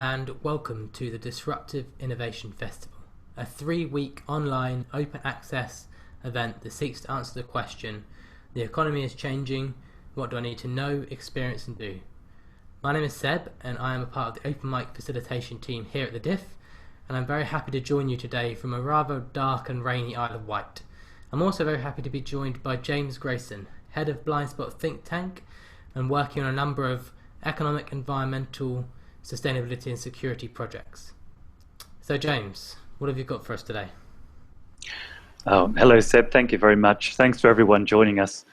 And welcome to the Disruptive Innovation Festival, a 3-week online open access event that seeks to answer the question, the economy is changing, what do I need to know, experience and do? My name is Seb and I am a part of the open mic facilitation team here at the Diff, and I'm very happy to join you today from a rather dark and rainy Isle of Wight. I'm also very happy to be joined by James Grayson, head of blindspots think tank and working on a number of economic, environmental, sustainability and security projects. So James, what have you got for us today? Oh, hello Seb, thank you very much. Thanks for everyone joining us.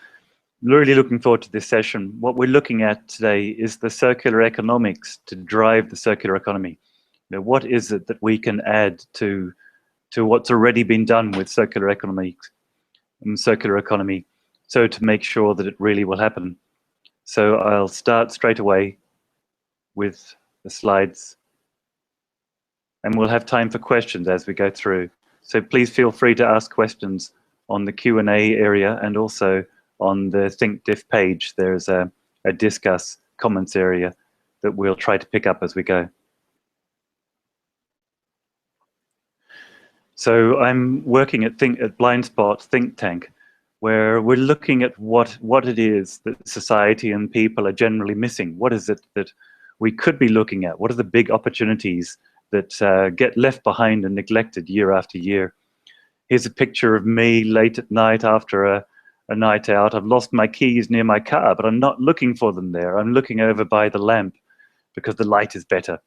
Really looking forward to this session. What we're looking at today is the circular economics to drive the circular economy. What is it that we can add to what's already been done with circular economy so to make sure that it really will happen. So I'll start straight away with the slides and we'll have time for questions as we go through. So please feel free to ask questions on the Q&A area and also on the ThinkDif page. There's a discuss comments area that we'll try to pick up as we go. So I'm working at Blindspot think tank, where we're looking at what it is that society and people are generally missing. What is it that we could be looking at? What are the big opportunities that get left behind and neglected year after year? Here's a picture of me late at night after a night out. I've lost my keys near my car, but I'm not looking for them there. I'm looking over by the lamp because the light is better.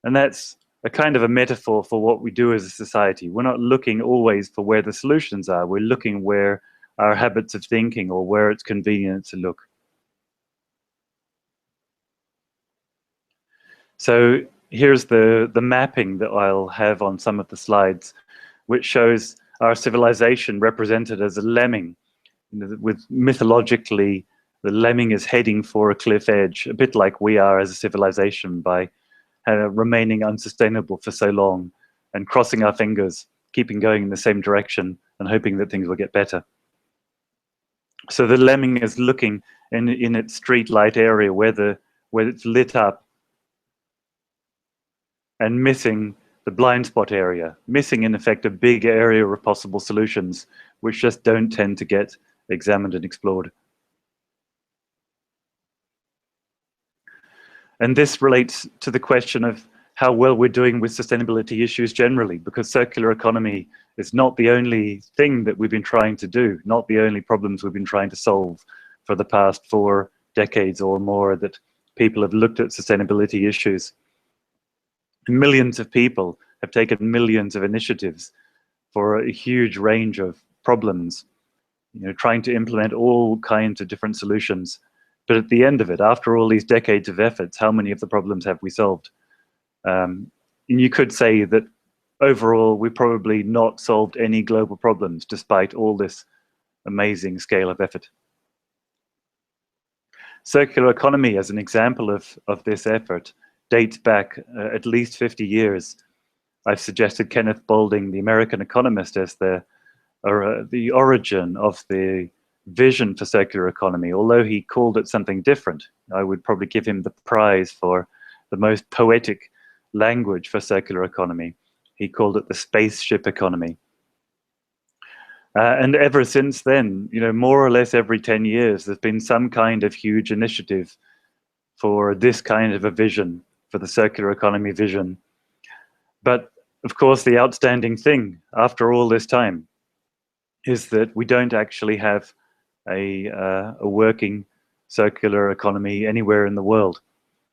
And that's a kind of a metaphor for what we do as a society. We're not looking always for where the solutions are. We're looking where our habits of thinking or where it's convenient to look. So here's the mapping that I'll have on some of the slides, which shows our civilization represented as a lemming. With mythologically, the lemming is heading for a cliff edge, a bit like we are as a civilization by remaining unsustainable for so long and crossing our fingers, keeping going in the same direction and hoping that things will get better. So the lemming is looking in its street light area where it's lit up and missing the blind spot area, missing in effect a big area of possible solutions which just don't tend to get examined and explored. And this relates to the question of how well we're doing with sustainability issues generally, because circular economy is not the only thing that we've been trying to do, not the only problems we've been trying to solve for the past 4 decades or more that people have looked at sustainability issues. Millions of people have taken millions of initiatives for a huge range of problems, trying to implement all kinds of different solutions. But at the end of it, after all these decades of efforts, how many of the problems have we solved? And you could say that overall, we've probably not solved any global problems despite all this amazing scale of effort. Circular economy, as an example of this effort, dates back at least 50 years. I've suggested Kenneth Boulding, the American economist, as the origin of the vision for circular economy, although he called it something different. I would probably give him the prize for the most poetic language for circular economy. He called it the spaceship economy. And ever since then, more or less every 10 years, there's been some kind of huge initiative for this kind of a vision, for the circular economy vision. But of course, the outstanding thing after all this time is that we don't actually have a working circular economy anywhere in the world.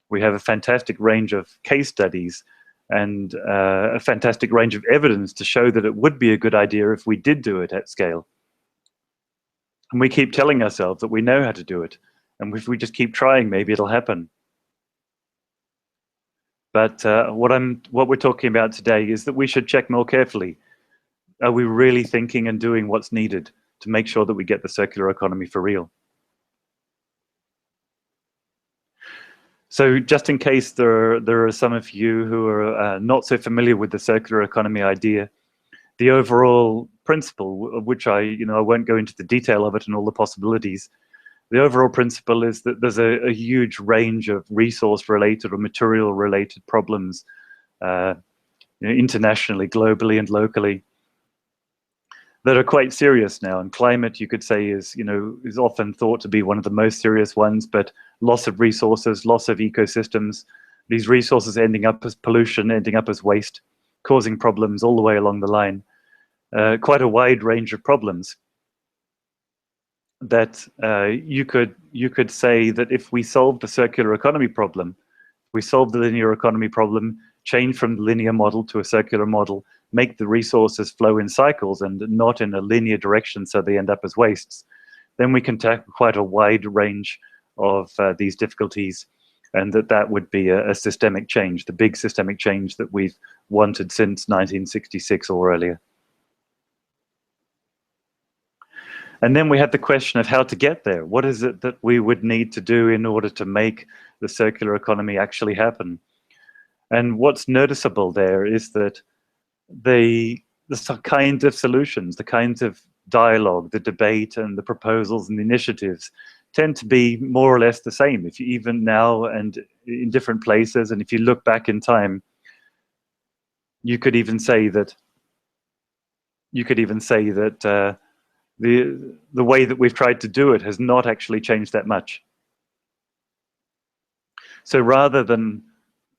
We have a fantastic range of case studies and a fantastic range of evidence to show that it would be a good idea if we did do it at scale. And we keep telling ourselves that we know how to do it. And if we just keep trying, maybe it'll happen. But what we're talking about today is that we should check more carefully. Are we really thinking and doing what's needed to make sure that we get the circular economy for real? So just in case there are some of you who are not so familiar with the circular economy idea, the overall principle, of which I won't go into the detail of it and all the possibilities, The overall principle is that there's a huge range of resource-related or material-related problems internationally, globally, and locally that are quite serious now. And climate, you could say, is often thought to be one of the most serious ones. But loss of resources, loss of ecosystems, these resources ending up as pollution, ending up as waste, causing problems all the way along the line. Quite a wide range of problems that you could say that if we solve the circular economy problem, we solve the linear economy problem, change from the linear model to a circular model, make the resources flow in cycles and not in a linear direction so they end up as wastes, then we can tackle quite a wide range of these difficulties, and that would be a systemic change, the big systemic change that we've wanted since 1966 or earlier. And then we had the question of how to get there. What is it that we would need to do in order to make the circular economy actually happen? And what's noticeable there is that the kinds of solutions, the kinds of dialogue, the debate, and the proposals and the initiatives tend to be more or less the same. If you, even now and in different places, and if you look back in time, you could even say that the way that we've tried to do it has not actually changed that much. So rather than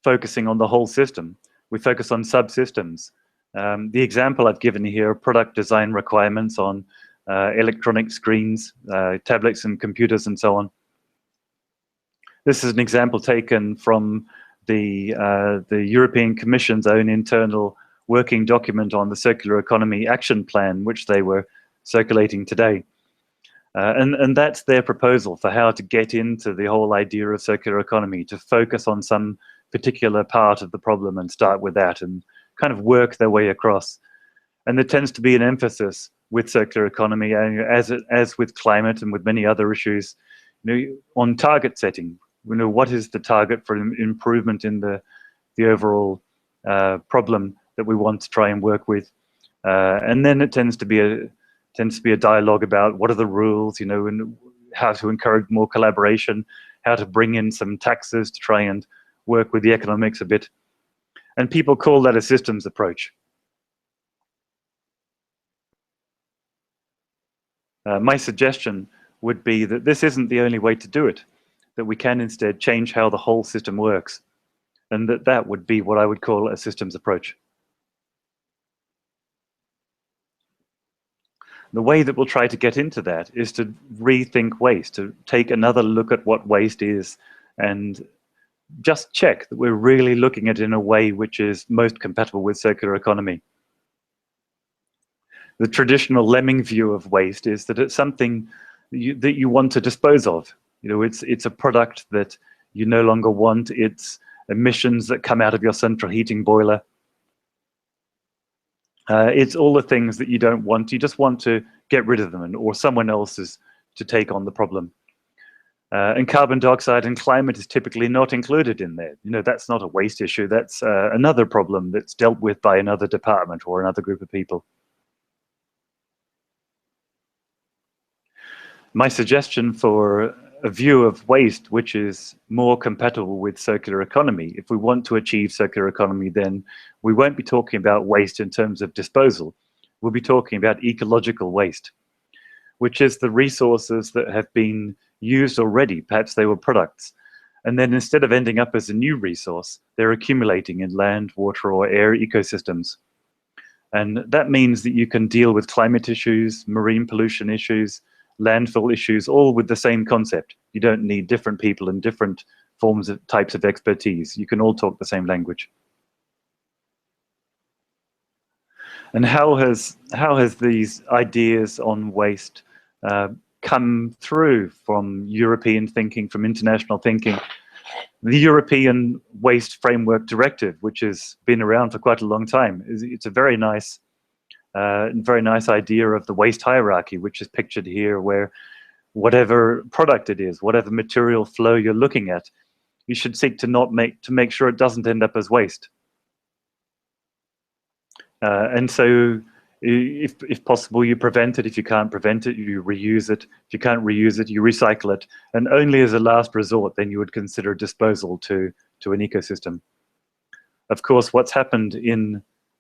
focusing on the whole system, we focus on subsystems. The example I've given here are product design requirements on electronic screens, tablets and computers and so on. This is an example taken from the European Commission's own internal working document on the Circular Economy Action Plan, which they were circulating today. And that's their proposal for how to get into the whole idea of circular economy, to focus on some particular part of the problem and start with that and kind of work their way across. And there tends to be an emphasis with circular economy, as with climate and with many other issues, on target setting. What is the target for improvement in the overall problem that we want to try and work with? And then it tends to be a dialogue about what are the rules, and how to encourage more collaboration, how to bring in some taxes to try and work with the economics a bit. And people call that a systems approach. My suggestion would be that this isn't the only way to do it, that we can instead change how the whole system works, and that would be what I would call a systems approach. The way that we'll try to get into that is to rethink waste, to take another look at what waste is and just check that we're really looking at it in a way which is most compatible with circular economy. The traditional lemming view of waste is that it's something that you want to dispose of. It's a product that you no longer want. It's emissions that come out of your central heating boiler. It's all the things that you don't want. You just want to get rid of them, or someone else is to take on the problem. And carbon dioxide and climate is typically not included in there. That's not a waste issue. That's another problem that's dealt with by another department or another group of people. My suggestion for a view of waste which is more compatible with circular economy, if we want to achieve circular economy, then we won't be talking about waste in terms of disposal. We'll be talking about ecological waste, which is the resources that have been used already. Perhaps they were products. And then instead of ending up as a new resource, they're accumulating in land, water, or air ecosystems. And that means that you can deal with climate issues, marine pollution issues, landfill issues, all with the same concept. You don't need different people and different types of expertise. You can all talk the same language. And how has these ideas on waste come through from European thinking, from international thinking? The European Waste Framework Directive, which has been around for quite a long time, it's a very nice idea of the waste hierarchy, which is pictured here, where whatever product it is, whatever material flow you're looking at, you should seek to make sure it doesn't end up as waste. And so If possible, you prevent it. If you can't prevent it, you reuse it. If you can't reuse it, you recycle it. And only as a last resort, then you would consider disposal to an ecosystem. Of course, what's happened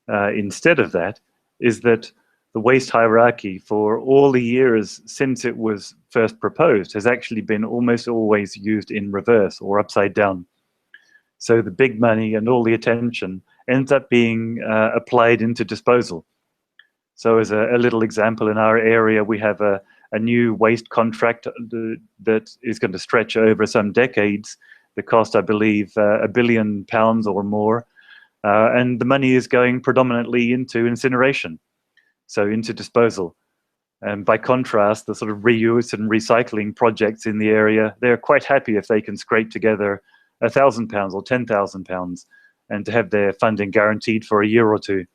instead of that is that the waste hierarchy for all the years since it was first proposed has actually been almost always used in reverse or upside down. So the big money and all the attention ends up being applied into disposal. So as a little example, in our area, we have a new waste contract that is going to stretch over some decades. The cost, I believe, £1 billion or more. And the money is going predominantly into incineration, so into disposal. And by contrast, the sort of reuse and recycling projects in the area, they're quite happy if they can scrape together £1,000 or £10,000 and to have their funding guaranteed for a year or two.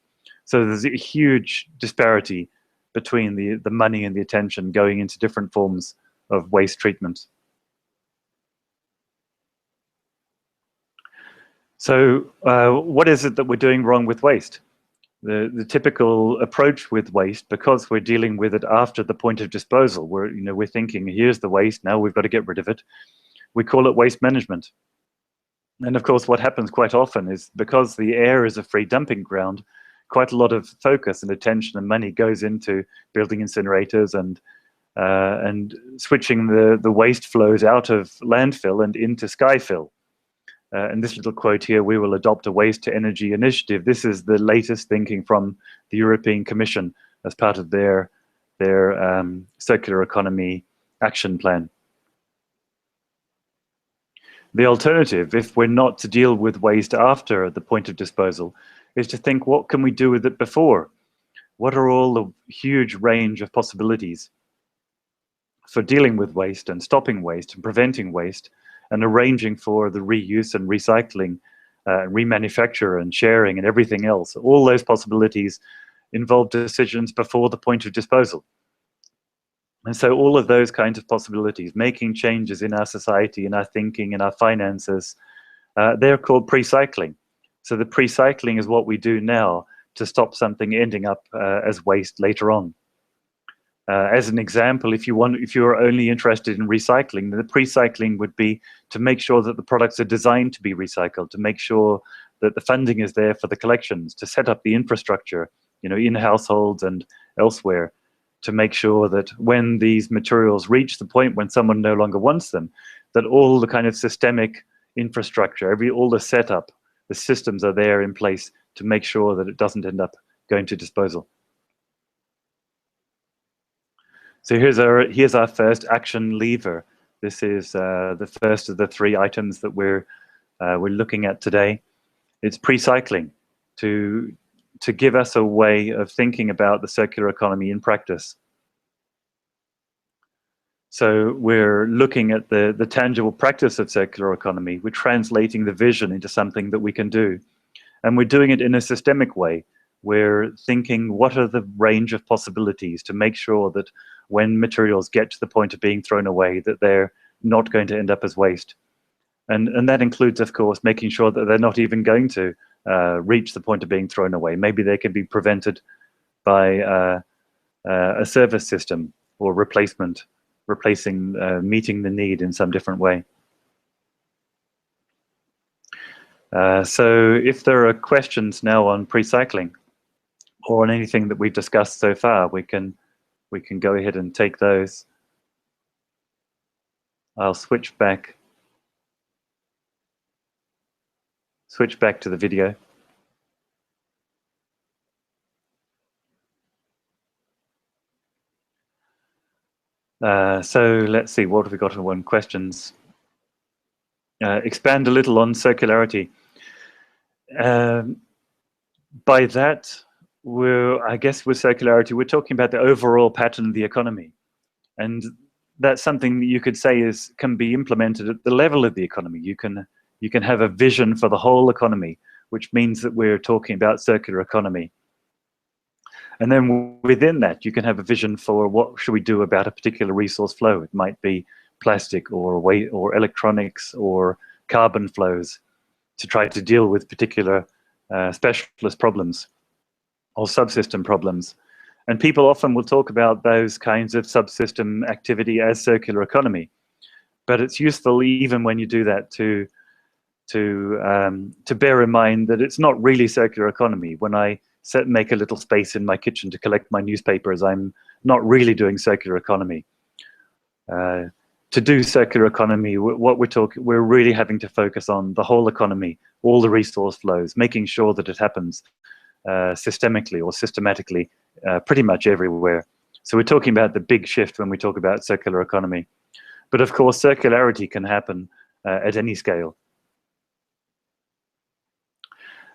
So there's a huge disparity between the money and the attention going into different forms of waste treatment. So what is it that we're doing wrong with waste? The typical approach with waste, because we're dealing with it after the point of disposal, we're thinking, here's the waste, now we've got to get rid of it. We call it waste management. And of course, what happens quite often is because the air is a free dumping ground, quite a lot of focus and attention and money goes into building incinerators and switching the waste flows out of landfill and into skyfill. And this little quote here, we will adopt a waste to energy initiative. This is the latest thinking from the European Commission as part of their circular economy action plan. The alternative, if we're not to deal with waste after the point of disposal, is to think, what can we do with it before? What are all the huge range of possibilities for dealing with waste and stopping waste and preventing waste and arranging for the reuse and recycling, remanufacture and sharing and everything else? All those possibilities involve decisions before the point of disposal. And so all of those kinds of possibilities, making changes in our society, in our thinking, in our finances, they're called pre-cycling. So the pre-cycling is what we do now to stop something ending up as waste later on. As an example, if you're only interested in recycling, the pre-cycling would be to make sure that the products are designed to be recycled, to make sure that the funding is there for the collections, to set up the infrastructure, in households and elsewhere, to make sure that when these materials reach the point when someone no longer wants them, that all the kind of systemic infrastructure, all the setup, the systems are there in place to make sure that it doesn't end up going to disposal. So here's our first action lever. This is the first of the 3 items that we're looking at today. It's pre-cycling to give us a way of thinking about the circular economy in practice. So we're looking at the tangible practice of circular economy. We're translating the vision into something that we can do. And we're doing it in a systemic way. We're thinking, what are the range of possibilities to make sure that when materials get to the point of being thrown away, that they're not going to end up as waste. And that includes, of course, making sure that they're not even going to reach the point of being thrown away. Maybe they can be prevented by a service system or replacing, meeting the need in some different way. So if there are questions now on pre-cycling or on anything that we've discussed so far, we can go ahead and take those. I'll switch back to the video. So let's see, what have we got on questions? Expand a little on circularity. By that, I guess with circularity, we're talking about the overall pattern of the economy. And that's something that you could say can be implemented at the level of the economy. You can have a vision for the whole economy, which means that we're talking about circular economy. And then within that, you can have a vision for what should we do about a particular resource flow. It might be plastic or weight or electronics or carbon flows, to try to deal with particular specialist problems or subsystem problems. And people often will talk about those kinds of subsystem activity as circular economy. But it's useful even when you do that to bear in mind that it's not really circular economy. When I make a little space in my kitchen to collect my newspapers, I'm not really doing circular economy. To do circular economy, we're really having to focus on the whole economy, all the resource flows, making sure that it happens systemically or systematically pretty much everywhere. So we're talking about the big shift when we talk about circular economy. But of course, circularity can happen at any scale.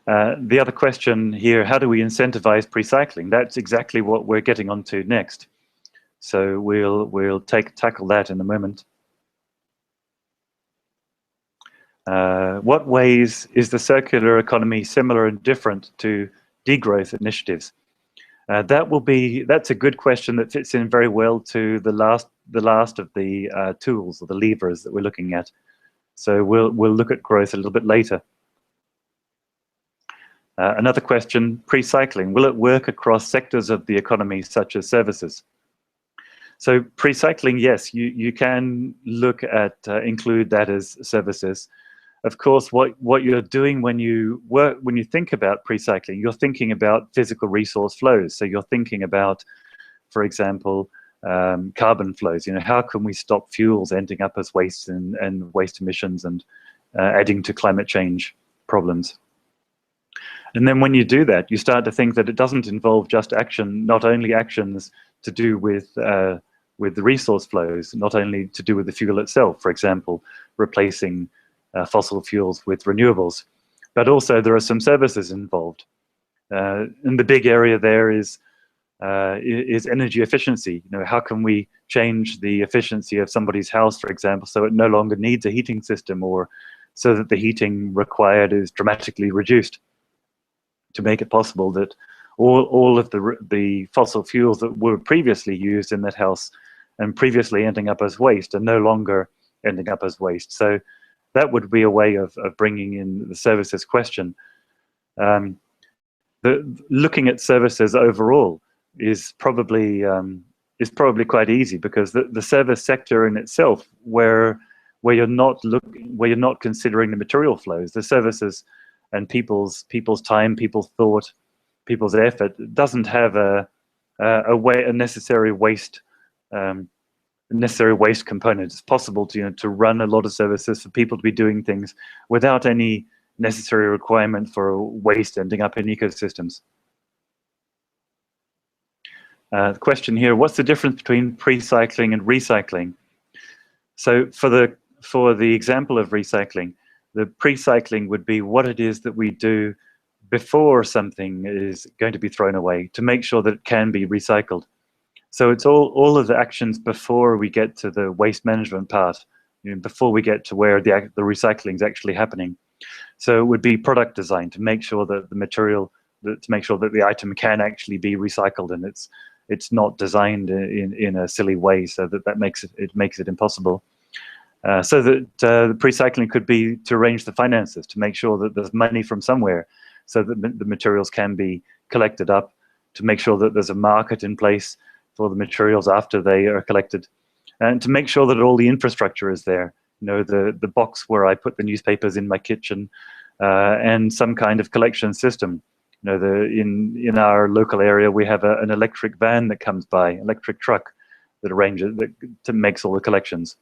The other question here, how do we incentivize pre-cycling? That's exactly what we're getting onto next. So we'll tackle that in a moment. What ways is the circular economy similar and different to degrowth initiatives? That's a good question that fits in very well to the last of the tools or the levers that we're looking at. So we'll look at growth a little bit later. Another question, pre-cycling. Will it work across sectors of the economy such as services? So pre-cycling, yes, you can look at include that as services. Of course, what you're doing when you think about pre-cycling, you're thinking about physical resource flows. So you're thinking about, for example, carbon flows. How can we stop fuels ending up as waste and waste emissions and adding to climate change problems? And then when you do that, you start to think that it doesn't involve just action, not only actions to do with the resource flows, not only to do with the fuel itself, for example, replacing fossil fuels with renewables, but also there are some services involved. And the big area there is energy efficiency. How can we change the efficiency of somebody's house, for example, so it no longer needs a heating system, or so that the heating required is dramatically reduced, to make it possible that all of the fossil fuels that were previously used in that house and previously ending up as waste are no longer ending up as waste. So that would be a way of bringing in the services question. Looking at services overall is probably quite easy, because the service sector in itself, where you're not considering the material flows, the services and people's time, people's thought, people's effort, doesn't have a necessary waste component. It's possible to run a lot of services for people to be doing things without any necessary requirement for waste ending up in ecosystems. The question here: what's the difference between pre-cycling and recycling? So for the example of recycling, the pre-cycling would be what it is that we do before something is going to be thrown away, to make sure that it can be recycled. So it's all of the actions before we get to the waste management part, before we get to where the recycling is actually happening. So it would be product design, to make sure that the item can actually be recycled, and it's not designed in a silly way so that makes it impossible. So that the pre-cycling could be to arrange the finances, to make sure that there's money from somewhere, so that the materials can be collected up, to make sure that there's a market in place for the materials after they are collected, and to make sure that all the infrastructure is there. The box where I put the newspapers in my kitchen, and some kind of collection system. In our local area, we have an electric van that comes by, electric truck that makes all the collections.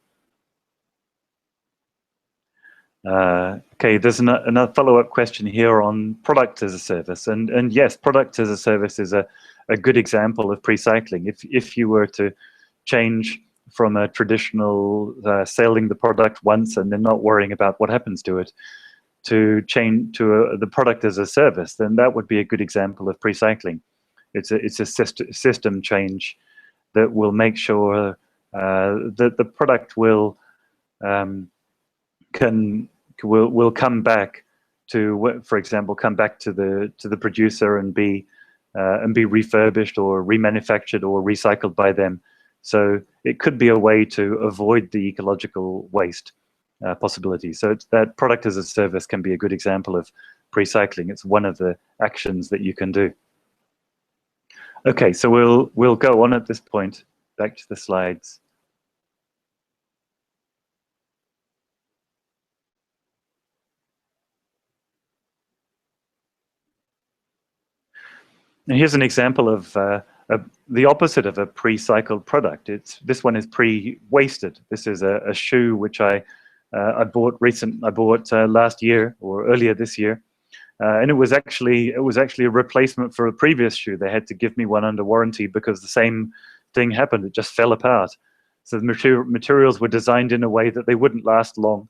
Okay, there's another follow-up question here on product as a service, and yes, product as a service is a good example of pre-cycling. If you were to change from a traditional selling the product once and then not worrying about what happens to it, to change to the product as a service, then that would be a good example of pre-cycling. It's a system change that will make sure that the product will come back to, for example, come back to the producer and be refurbished or remanufactured or recycled by them. So it could be a way to avoid the ecological waste possibility. So that product as a service can be a good example of pre-cycling. It's one of the actions that you can do. Okay, so we'll go on at this point. Back to the slides. And here's an example of the opposite of a pre-cycled product. This one is pre-wasted. This is a shoe which I bought last year or earlier this year, and it was actually a replacement for a previous shoe. They had to give me one under warranty because the same thing happened. It just fell apart. So the materials were designed in a way that they wouldn't last long.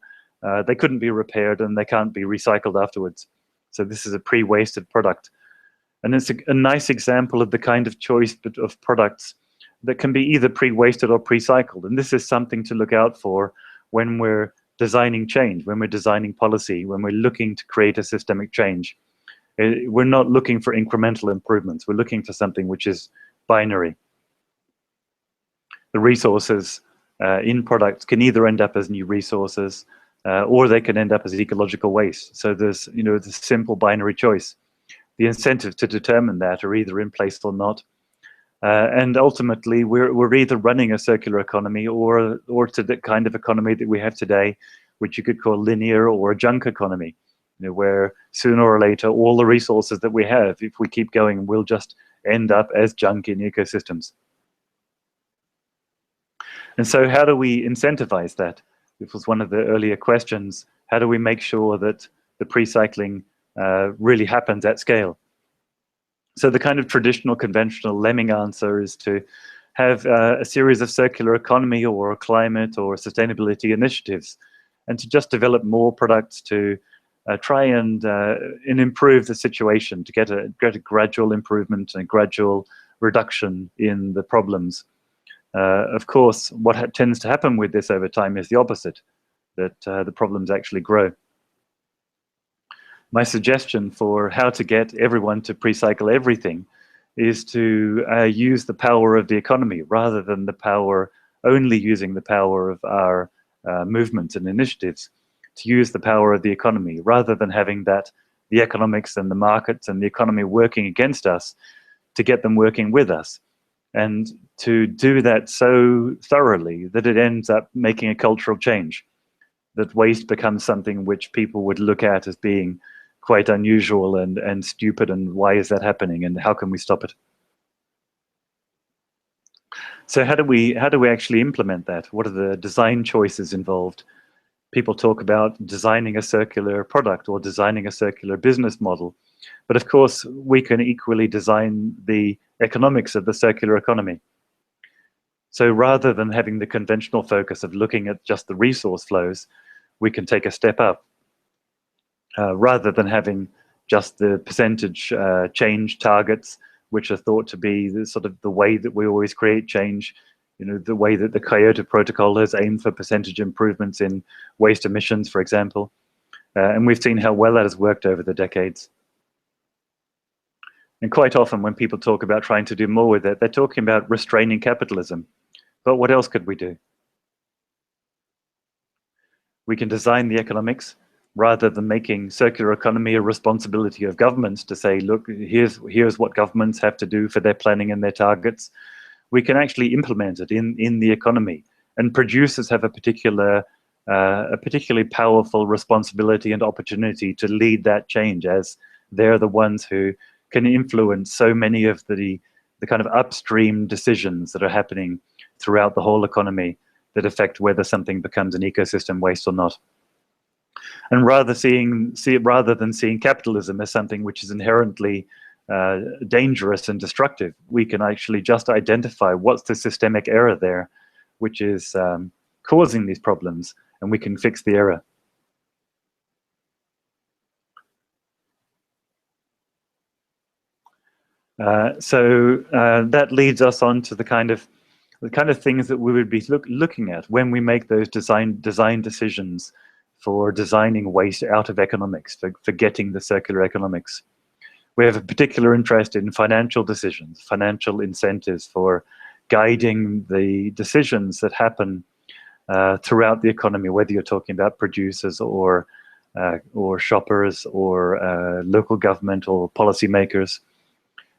They couldn't be repaired, and they can't be recycled afterwards. So this is a pre-wasted product. And it's a nice example of the kind of choice of products that can be either pre-wasted or pre-cycled. And this is something to look out for when we're designing change, when we're designing policy, when we're looking to create a systemic change. We're not looking for incremental improvements. We're looking for something which is binary. The resources in products can either end up as new resources or they can end up as ecological waste. So there's the simple binary choice. The incentives to determine that are either in place or not. And ultimately, we're either running a circular economy or to the kind of economy that we have today, which you could call linear or a junk economy, where sooner or later, all the resources that we have, if we keep going, will just end up as junk in ecosystems. And so how do we incentivize that? This was one of the earlier questions. How do we make sure that the pre-cycling really happens at scale? So the kind of traditional, conventional lemming answer is to have a series of circular economy or climate or sustainability initiatives, and to just develop more products to try and improve the situation, to get a gradual improvement and gradual reduction in the problems. Of course, what tends to happen with this over time is the opposite, that the problems actually grow. My suggestion for how to get everyone to pre-cycle everything is to use the power of the economy rather than only using the power of our movements and initiatives, to use the power of the economy rather than having the economics and the markets and the economy working against us, to get them working with us. And to do that so thoroughly that it ends up making a cultural change, that waste becomes something which people would look at as being quite unusual and stupid, and why is that happening, and how can we stop it? So how do we actually implement that? What are the design choices involved? People talk about designing a circular product or designing a circular business model, but of course we can equally design the economics of the circular economy. So rather than having the conventional focus of looking at just the resource flows, we can take a step up. Rather than having just the percentage change targets, which are thought to be the way that we always create change, the way that the Kyoto Protocol has aimed for percentage improvements in waste emissions, for example. And we've seen how well that has worked over the decades. And quite often when people talk about trying to do more with it, they're talking about restraining capitalism. But what else could we do? We can design the economics rather than making circular economy a responsibility of governments to say, look, here's what governments have to do for their planning and their targets. We can actually implement it in the economy, and producers have a particularly powerful responsibility and opportunity to lead that change, as they're the ones who can influence so many of the kind of upstream decisions that are happening throughout the whole economy that affect whether something becomes an ecosystem waste or not. And rather than seeing capitalism as something which is inherently dangerous and destructive, we can actually just identify what's the systemic error there, which is causing these problems, and we can fix the error. So that leads us on to the kind of things that we would be looking at when we make those design decisions for designing waste out of economics, for getting the circular economics. We have a particular interest in financial decisions, financial incentives for guiding the decisions that happen throughout the economy, whether you're talking about producers or shoppers or local government or policymakers.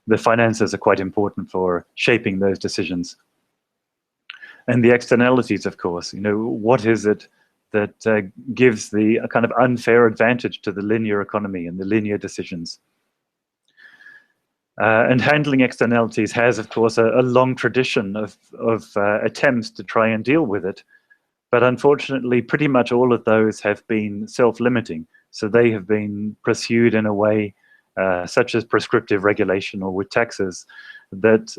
the finances are quite important for shaping those decisions. And the externalities, of course, what is it that gives the kind of unfair advantage to the linear economy and the linear decisions? And handling externalities has, of course, a long tradition of attempts to try and deal with it. But unfortunately, pretty much all of those have been self-limiting. So they have been pursued in a way such as prescriptive regulation or with taxes that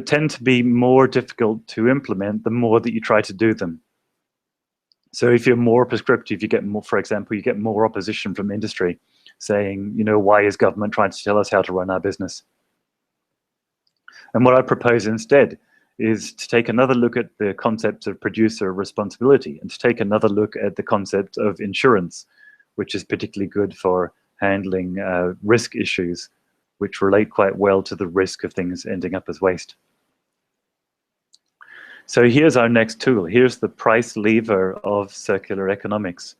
tend to be more difficult to implement the more that you try to do them. So if you're more prescriptive, you get more, for example, you get more opposition from industry saying, why is government trying to tell us how to run our business? And what I propose instead is to take another look at the concept of producer responsibility and to take another look at the concept of insurance, which is particularly good for handling risk issues, which relate quite well to the risk of things ending up as waste. So here's our next tool. Here's the price lever of circular economics.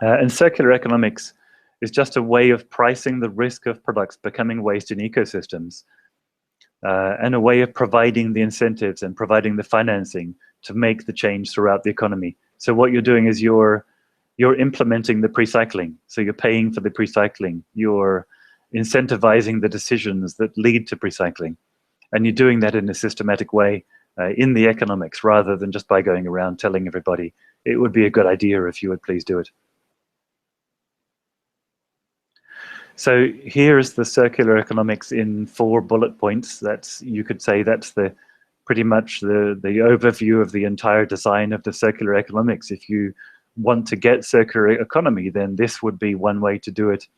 And circular economics is just a way of pricing the risk of products becoming waste in ecosystems, and a way of providing the incentives and providing the financing to make the change throughout the economy. So what you're doing is you're implementing the pre-cycling. So you're paying for the pre-cycling. You're incentivizing the decisions that lead to pre-cycling. And you're doing that in a systematic way in the economics, rather than just by going around telling everybody, it would be a good idea if you would please do it. So here's the circular economics in 4 bullet points. You could say that's pretty much the overview of the entire design of the circular economics. If you want to get circular economy, then this would be one way to do it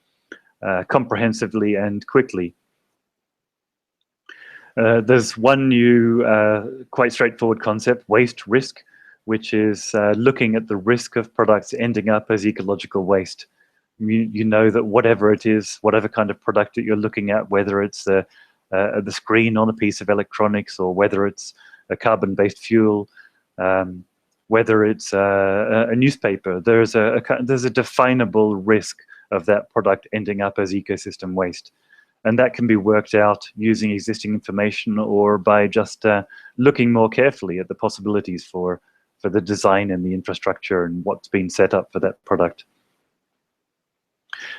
comprehensively and quickly. There's one new, quite straightforward concept, waste risk, which is looking at the risk of products ending up as ecological waste. You know that whatever it is, whatever kind of product that you're looking at, whether it's the screen on a piece of electronics or whether it's a carbon-based fuel, whether it's a newspaper, there's a definable risk of that product ending up as ecosystem waste. And that can be worked out using existing information or by just looking more carefully at the possibilities for the design and the infrastructure and what's been set up for that product.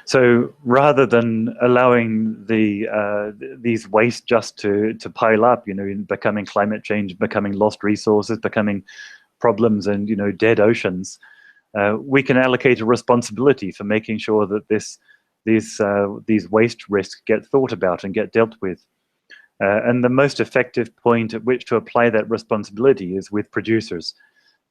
So rather than allowing these waste just to pile up, becoming climate change, becoming lost resources, becoming problems and dead oceans, we can allocate a responsibility for making sure that these waste risks get thought about and get dealt with. And the most effective point at which to apply that responsibility is with producers,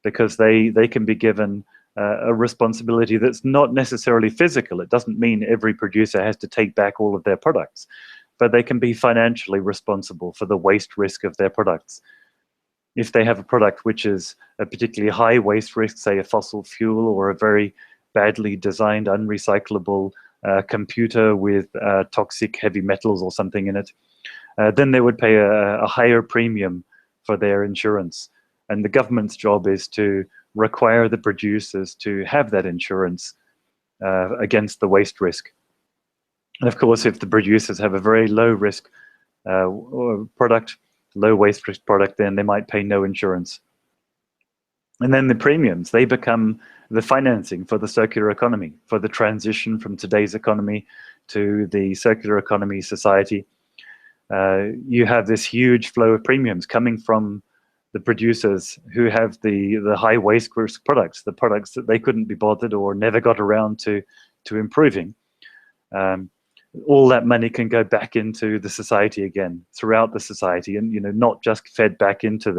because they can be given a responsibility that's not necessarily physical. It doesn't mean every producer has to take back all of their products, but they can be financially responsible for the waste risk of their products. If they have a product which is a particularly high waste risk, say a fossil fuel or a very badly designed unrecyclable computer with toxic heavy metals or something in it, then they would pay a higher premium for their insurance. And the government's job is to require the producers to have that insurance against the waste risk. And of course, if the producers have a very low risk product, low waste risk product, then they might pay no insurance. And then the premiums, they become the financing for the circular economy, for the transition from today's economy to the circular economy society. You have this huge flow of premiums coming from the producers who have the high waste risk products, the products that they couldn't be bothered or never got around to improving. All that money can go back into the society again, throughout the society, and not just fed back into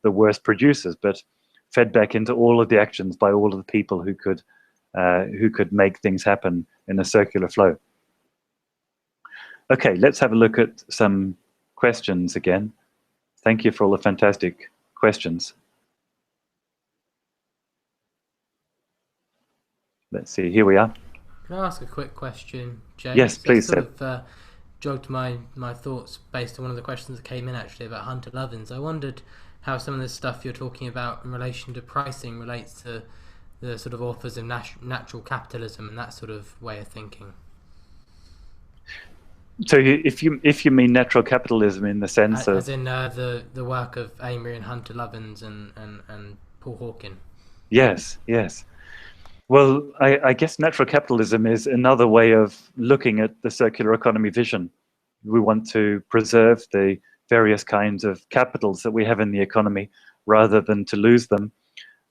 the worst producers, but fed back into all of the actions by all of the people who could make things happen in a circular flow. Okay, let's have a look at some questions again. Thank you for all the fantastic questions. Let's see, here we are. Can I ask a quick question, James? Yes, please. It sort of jogged my thoughts based on one of the questions that came in actually about Hunter Lovins. I wondered how some of the stuff you're talking about in relation to pricing relates to the sort of authors of natural capitalism and that sort of way of thinking. So if you mean natural capitalism in the sense As of, in the work of Amory and Hunter Lovins and Paul Hawken. yes, yes. Well, I guess natural capitalism is another way of looking at the circular economy vision. We want to preserve the various kinds of capitals that we have in the economy rather than to lose them.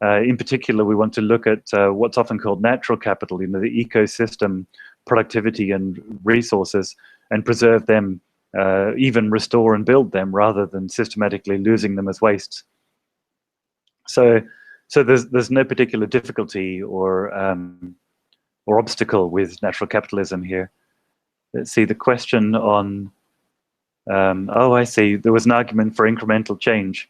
In particular, we want to look at what's often called natural capital, the ecosystem, productivity, and resources, and preserve them, even restore and build them, rather than systematically losing them as wastes. So, so there's no particular difficulty or obstacle with natural capitalism here. Let's see the question on. Oh, I see. There was an argument for incremental change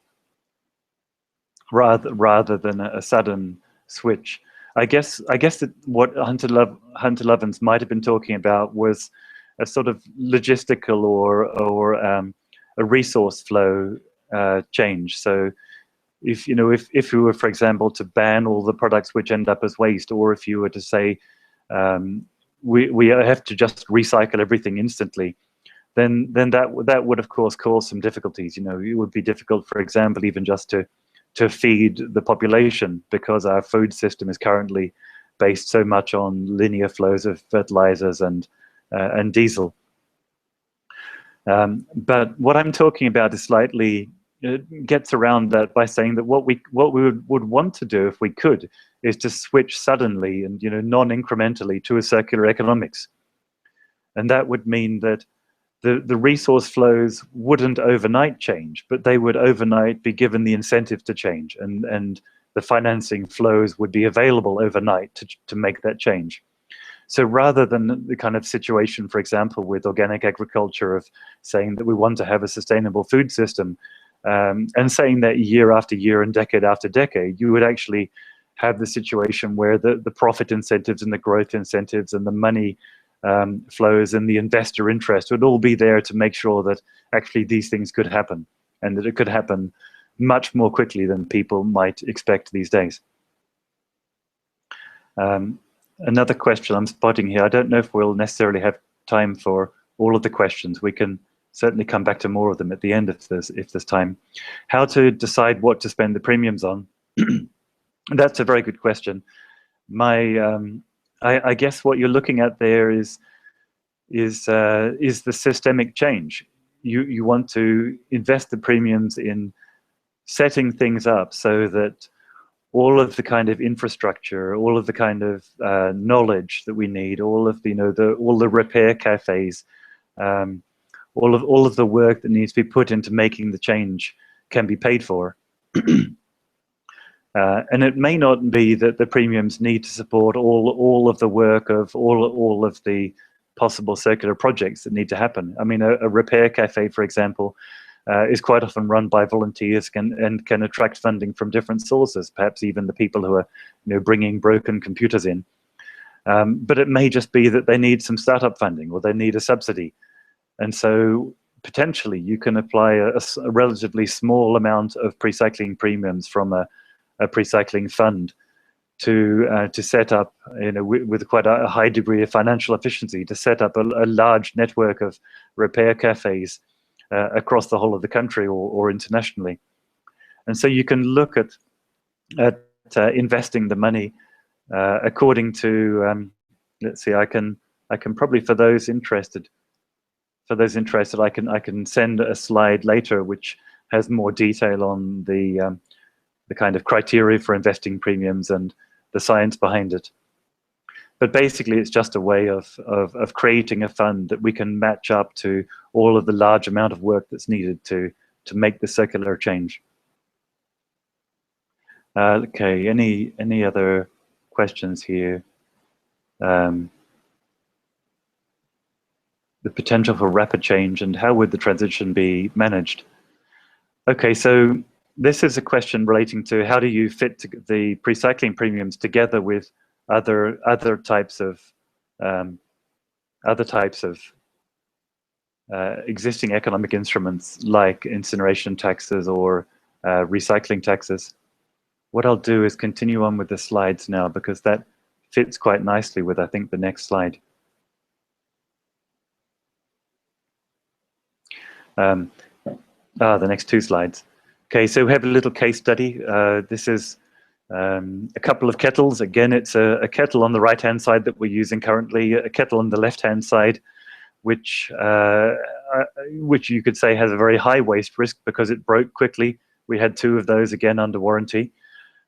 rather than a sudden switch. I guess that what Hunter Lovins might have been talking about was a sort of logistical or a resource flow change. So if you were, for example, to ban all the products which end up as waste, or if you were to say we have to just recycle everything instantly, then that would of course cause some difficulties. It would be difficult, for example, even just to feed the population, because our food system is currently based so much on linear flows of fertilizers and diesel. But what I'm talking about is slightly gets around that by saying that what we would want to do if we could is to switch suddenly and non-incrementally to a circular economics, and that would mean that the resource flows wouldn't overnight change, but they would overnight be given the incentive to change, and the financing flows would be available overnight to make that change. So rather than the kind of situation, for example, with organic agriculture of saying that we want to have a sustainable food system, and saying that year after year and decade after decade, you would actually have the situation where the profit incentives and the growth incentives and the money flows and the investor interest would all be there to make sure that actually these things could happen, and that it could happen much more quickly than people might expect these days. Another question I'm spotting here, I don't know if we'll necessarily have time for all of the questions. We can certainly come back to more of them at the end if there's time. How to decide what to spend the premiums on? That's a very good question. I guess what you're looking at there is the systemic change. You want to invest the premiums in setting things up so that all of the kind of infrastructure, all of the kind of knowledge that we need, all of the all the repair cafes, all of the work that needs to be put into making the change can be paid for. And it may not be that the premiums need to support all of the work of all of the possible circular projects that need to happen. I mean, a repair cafe, for example, is quite often run by volunteers and can attract funding from different sources, perhaps even the people who are bringing broken computers in. But it may just be that they need some startup funding, or they need a subsidy. And so potentially you can apply a relatively small amount of pre-cycling premiums from a pre-cycling fund to set up, with quite a high degree of financial efficiency, to set up a large network of repair cafes across the whole of the country or internationally. And so you can look at investing the money according to, let's see, I can probably, for those interested, I can send a slide later which has more detail on the kind of criteria for investing premiums and the science behind it. But basically, it's just a way of creating a fund that we can match up to all of the large amount of work that's needed to make the circular change. Okay, any other questions here? The potential for rapid change, and how would the transition be managed? Okay, so this is a question relating to how do you fit the pre-cycling premiums together with other types of existing economic instruments like incineration taxes or recycling taxes. What I'll do is continue on with the slides now, because that fits quite nicely with, I think, the next slide. The next two slides. Okay, so we have a little case study. This is a couple of kettles. Again, it's a kettle on the right-hand side that we're using currently, a kettle on the left-hand side, which you could say has a very high waste risk because it broke quickly. We had two of those again under warranty,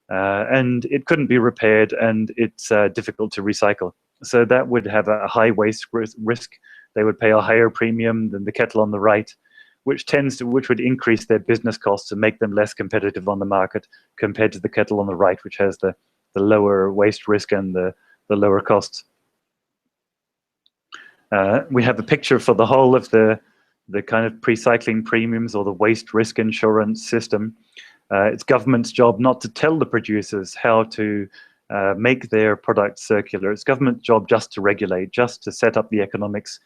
and it couldn't be repaired, and it's difficult to recycle. So that would have a high waste risk. They would pay a higher premium than the kettle on the right, which would increase their business costs and make them less competitive on the market compared to the kettle on the right, which has the lower waste risk and the lower costs. We have a picture for the whole of the kind of pre-cycling premiums or the waste risk insurance system. It's government's job not to tell the producers how to make their products circular. It's government's job just to regulate, just to set up the economics,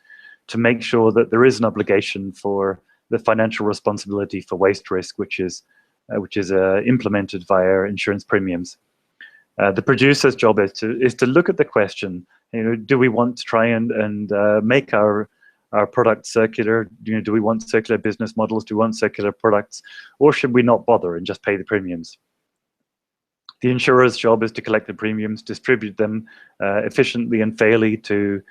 to make sure that there is an obligation for the financial responsibility for waste risk, which is implemented via insurance premiums. The producer's job is to look at the question. Do we want to try and make our products circular? Do we want circular business models? Do we want circular products, or should we not bother and just pay the premiums? The insurer's job is to collect the premiums, distribute them efficiently and fairly to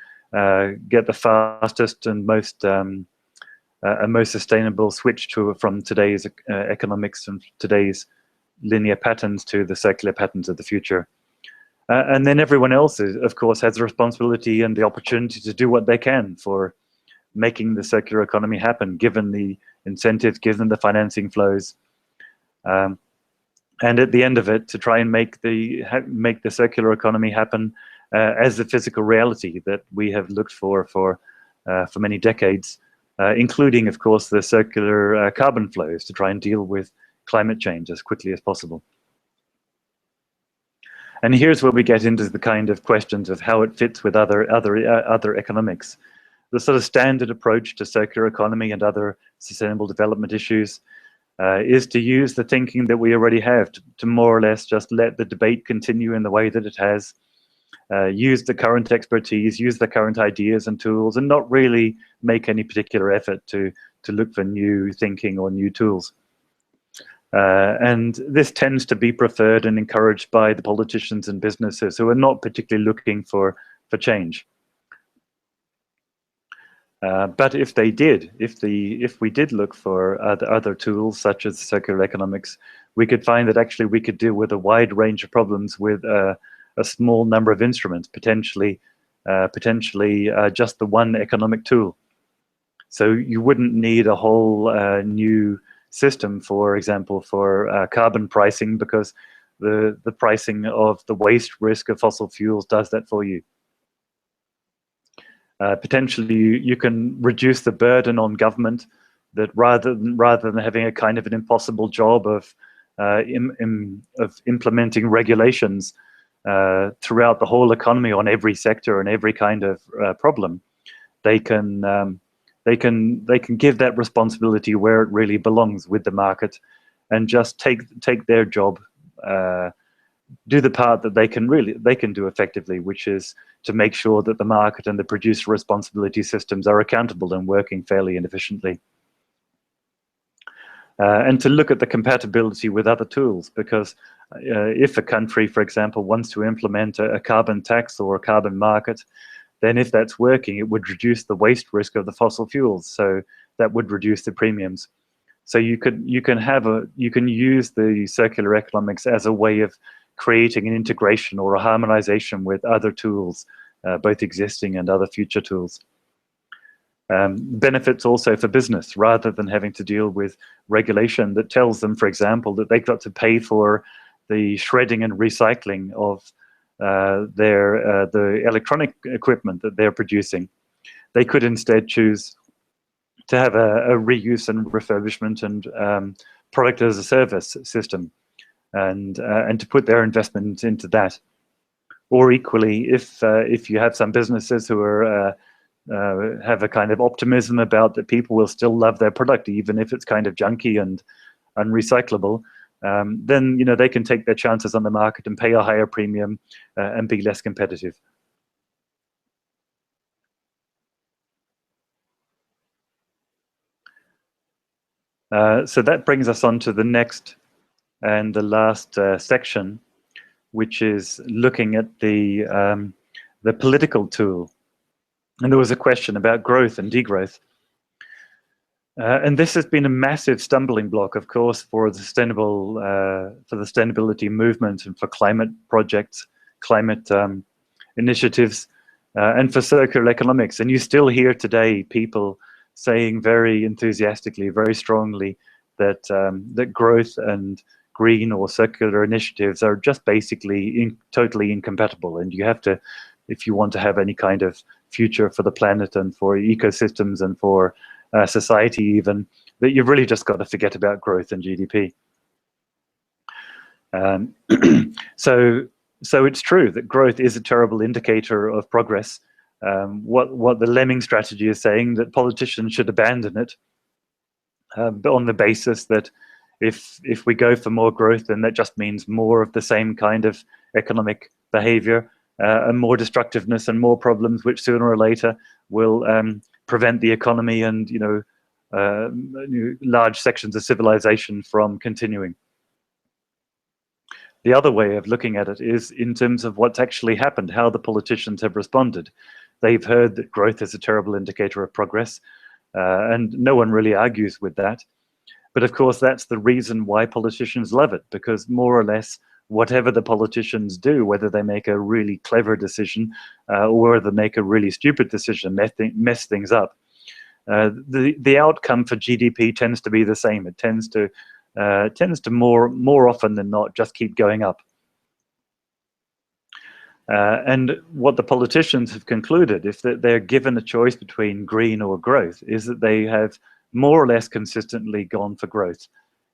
get the fastest and most sustainable switch from today's economics and today's linear patterns to the circular patterns of the future. And then everyone else, of course, has the responsibility and the opportunity to do what they can for making the circular economy happen, given the incentives, given the financing flows. And at the end of it, to try and make the circular economy happen as a physical reality that we have looked for many decades, including, of course, the circular carbon flows to try and deal with climate change as quickly as possible. And here's where we get into the kind of questions of how it fits with other economics. The sort of standard approach to circular economy and other sustainable development issues is to use the thinking that we already have to more or less just let the debate continue in the way that it has, use the current expertise, use the current ideas and tools, and not really make any particular effort to look for new thinking or new tools. And this tends to be preferred and encouraged by the politicians and businesses who are not particularly looking for change. But if we did look for other tools such as circular economics, we could find that actually we could deal with a wide range of problems with a small number of instruments, potentially just the one economic tool. So you wouldn't need a whole new system, for example, for carbon pricing, because the pricing of the waste risk of fossil fuels does that for you. Potentially, you can reduce the burden on government, that rather than having a kind of an impossible job of implementing regulations throughout the whole economy on every sector and every kind of problem, they can give that responsibility where it really belongs, with the market, and just take their job, do the part that they can do effectively, which is to make sure that the market and the producer responsibility systems are accountable and working fairly and efficiently. And to look at the compatibility with other tools, because if a country, for example, wants to implement a carbon tax or a carbon market, then if that's working, it would reduce the waste risk of the fossil fuels. So that would reduce the premiums. So you can use the circular economics as a way of creating an integration or a harmonization with other tools, both existing and other future tools. Benefits also for business, rather than having to deal with regulation that tells them, for example, that they've got to pay for the shredding and recycling of the electronic equipment that they're producing. They could instead choose to have a reuse and refurbishment and product as a service system, and to put their investment into that. Or equally, if you have some businesses who are have a kind of optimism about that people will still love their product even if it's kind of junky and unrecyclable, then they can take their chances on the market and pay a higher premium and be less competitive. So that brings us on to the next and the last section, which is looking at the political tool. And there was a question about growth and degrowth. And this has been a massive stumbling block, of course, for the sustainability movement and for climate projects, climate initiatives, and for circular economics. And you still hear today people saying very enthusiastically, very strongly that that growth and green or circular initiatives are just basically totally incompatible. And you have to, if you want to have any kind of future for the planet and for ecosystems and for society even, that you've really just got to forget about growth and GDP. So it's true that growth is a terrible indicator of progress. What the Lemming strategy is saying, that politicians should abandon it, but on the basis that if we go for more growth, then that just means more of the same kind of economic behavior and more destructiveness and more problems, which sooner or later will prevent the economy and large sections of civilization from continuing. The other way of looking at it is in terms of what's actually happened, how the politicians have responded. They've heard that growth is a terrible indicator of progress, and no one really argues with that. But of course, that's the reason why politicians love it, because more or less, whatever the politicians do, whether they make a really clever decision or whether they make a really stupid decision, mess things up, the outcome for GDP tends to be the same. It tends to more often than not just keep going up. And what the politicians have concluded, if they're given a choice between green or growth, is that they have more or less consistently gone for growth.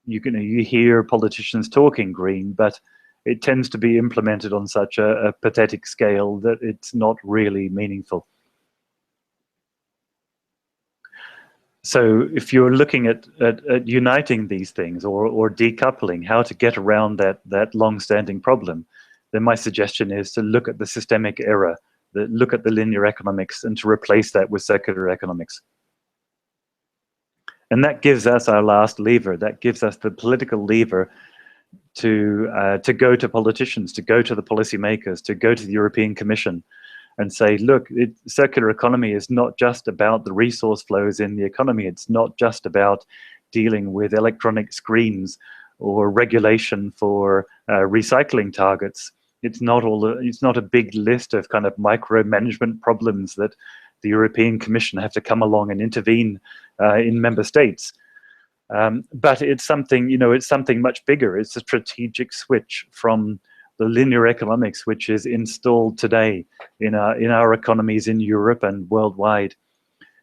You hear politicians talking green, but it tends to be implemented on such a pathetic scale that it's not really meaningful. So if you're looking at uniting these things or decoupling, how to get around that long-standing problem, then my suggestion is to look at the systemic error, look at the linear economics, and to replace that with circular economics. And that gives us our last lever. That gives us the political lever to go to politicians, to go to the policymakers, to go to the European Commission and say, look, circular economy is not just about the resource flows in the economy. It's not just about dealing with electronic screens or regulation for recycling targets. It's not a big list of kind of micromanagement problems that the European Commission have to come along and intervene in member states. But it's something, it's something much bigger. It's a strategic switch from the linear economics which is installed today in our economies in Europe and worldwide.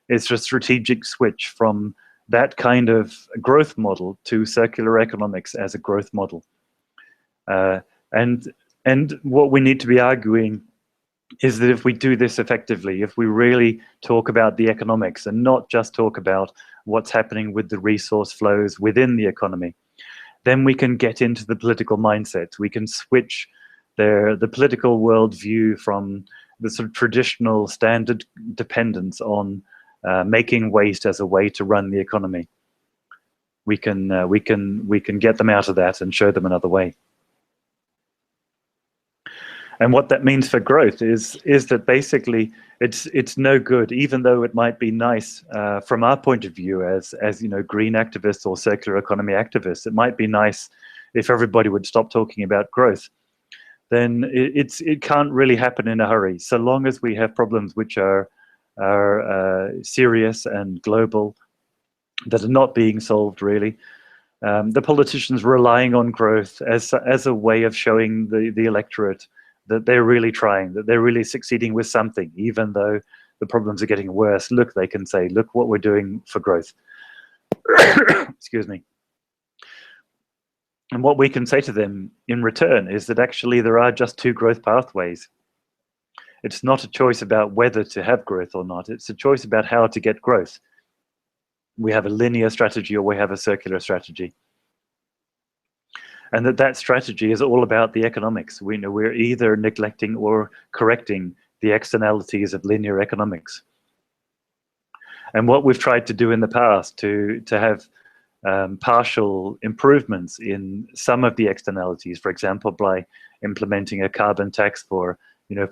It's a strategic switch from that kind of growth model to circular economics as a growth model. And what we need to be arguing is that if we do this effectively, if we really talk about the economics and not just talk about what's happening with the resource flows within the economy, then we can get into the political mindset. We can switch the political worldview from the sort of traditional standard dependence on making waste as a way to run the economy. We can get them out of that and show them another way. And what that means for growth is that basically it's no good, even though it might be nice from our point of view as green activists or circular economy activists. It might be nice if everybody would stop talking about growth. Then it can't really happen in a hurry. So long as we have problems which are serious and global, that are not being solved really. The politicians relying on growth as a way of showing the electorate that they're really trying, that they're really succeeding with something, even though the problems are getting worse. Look, they can say, look what we're doing for growth. Excuse me. And what we can say to them in return is that actually there are just two growth pathways. It's not a choice about whether to have growth or not. It's a choice about how to get growth. We have a linear strategy or we have a circular strategy. And that strategy is all about the economics. We know we're either neglecting or correcting the externalities of linear economics. And what we've tried to do in the past to have partial improvements in some of the externalities, for example, by implementing a carbon tax for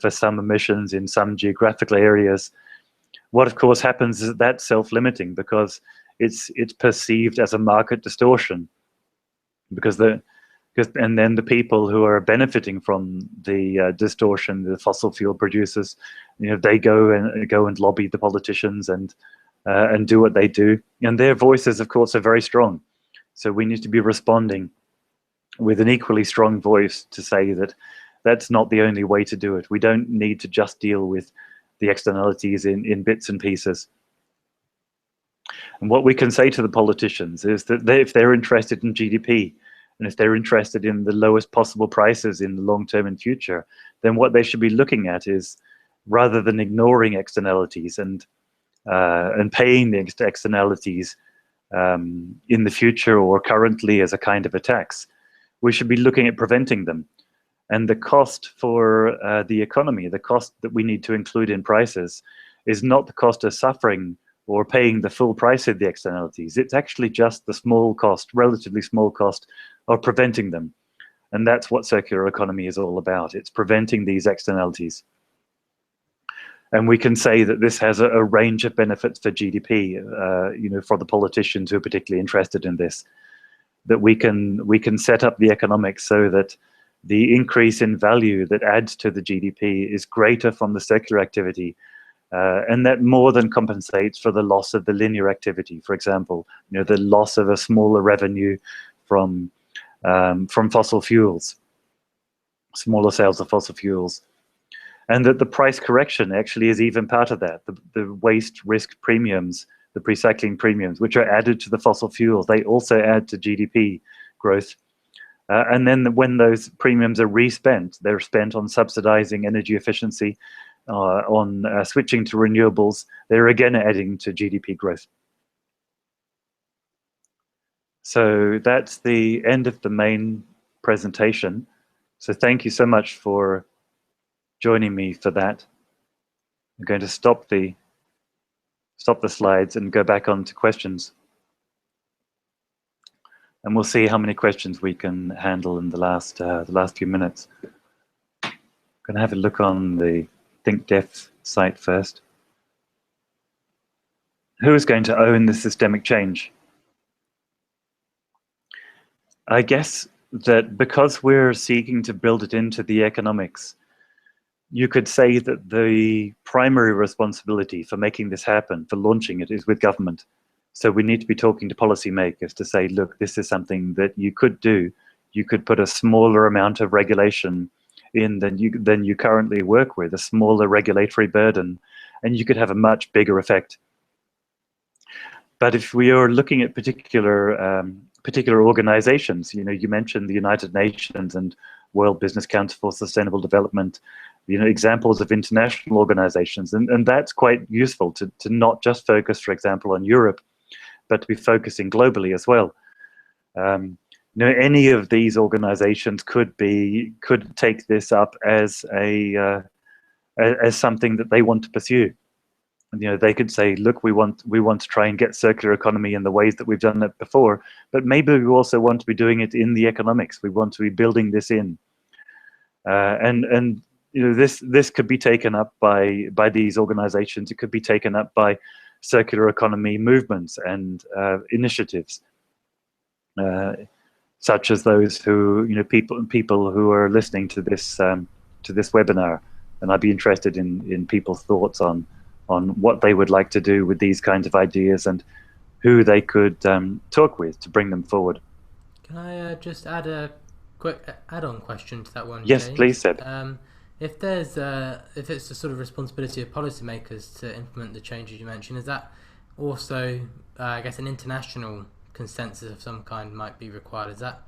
some emissions in some geographical areas. What of course happens is that that's self-limiting, because it's perceived as a market distortion, and then the people who are benefiting from the distortion, the fossil fuel producers, they go and lobby the politicians and do what they do, and their voices, of course, are very strong. So we need to be responding with an equally strong voice to say that that's not the only way to do it. We don't need to just deal with the externalities in bits and pieces. And what we can say to the politicians is that if they're interested in GDP, and if they're interested in the lowest possible prices in the long term and future, then what they should be looking at is, rather than ignoring externalities and paying the externalities in the future or currently as a kind of a tax, we should be looking at preventing them. And the cost for the economy, the cost that we need to include in prices, is not the cost of suffering or paying the full price of the externalities. It's actually just the small cost, relatively small cost, of preventing them. And that's what circular economy is all about. It's preventing these externalities. And we can say that this has a range of benefits for GDP, for the politicians who are particularly interested in this, that we can set up the economics so that the increase in value that adds to the GDP is greater from the circular activity, and that more than compensates for the loss of the linear activity. For example, the loss of a smaller revenue from fossil fuels, smaller sales of fossil fuels. And that the price correction actually is even part of that. The waste risk premiums, the recycling premiums, which are added to the fossil fuels, they also add to GDP growth. And then when those premiums are respent, they're spent on subsidizing energy efficiency, on switching to renewables. They're again adding to GDP growth. So that's the end of the main presentation. So thank you so much for joining me for that. I'm going to stop the slides and go back on to questions. And we'll see how many questions we can handle in the last few minutes. I'm going to have a look on the ThinkDif site first. Who is going to own the systemic change? I guess that because we're seeking to build it into the economics, you could say that the primary responsibility for making this happen, for launching it, is with government. So we need to be talking to policymakers to say, look, this is something that you could do. You could put a smaller amount of regulation in than you currently work with, a smaller regulatory burden, and you could have a much bigger effect. But if we are looking at particular organizations, you mentioned the United Nations and World Business Council for Sustainable Development, examples of international organizations, and that's quite useful to not just focus, for example, on Europe, but to be focusing globally as well. Any of these organizations could take this up as something that they want to pursue. They could say, look, we want to try and get circular economy in the ways that we've done it before, but maybe we also want to be doing it in the economics. We want to be building this in, and this could be taken up by these organizations. It could be taken up by circular economy movements and initiatives, such as those who people who are listening to this webinar. And I'd be interested in people's thoughts on what they would like to do with these kinds of ideas and who they could talk with to bring them forward. Can I just add a quick add-on question to that one? Yes, James? please, Seb. If it's the sort of responsibility of policymakers to implement the changes you mentioned, is that also, I guess, an international consensus of some kind might be required? Is that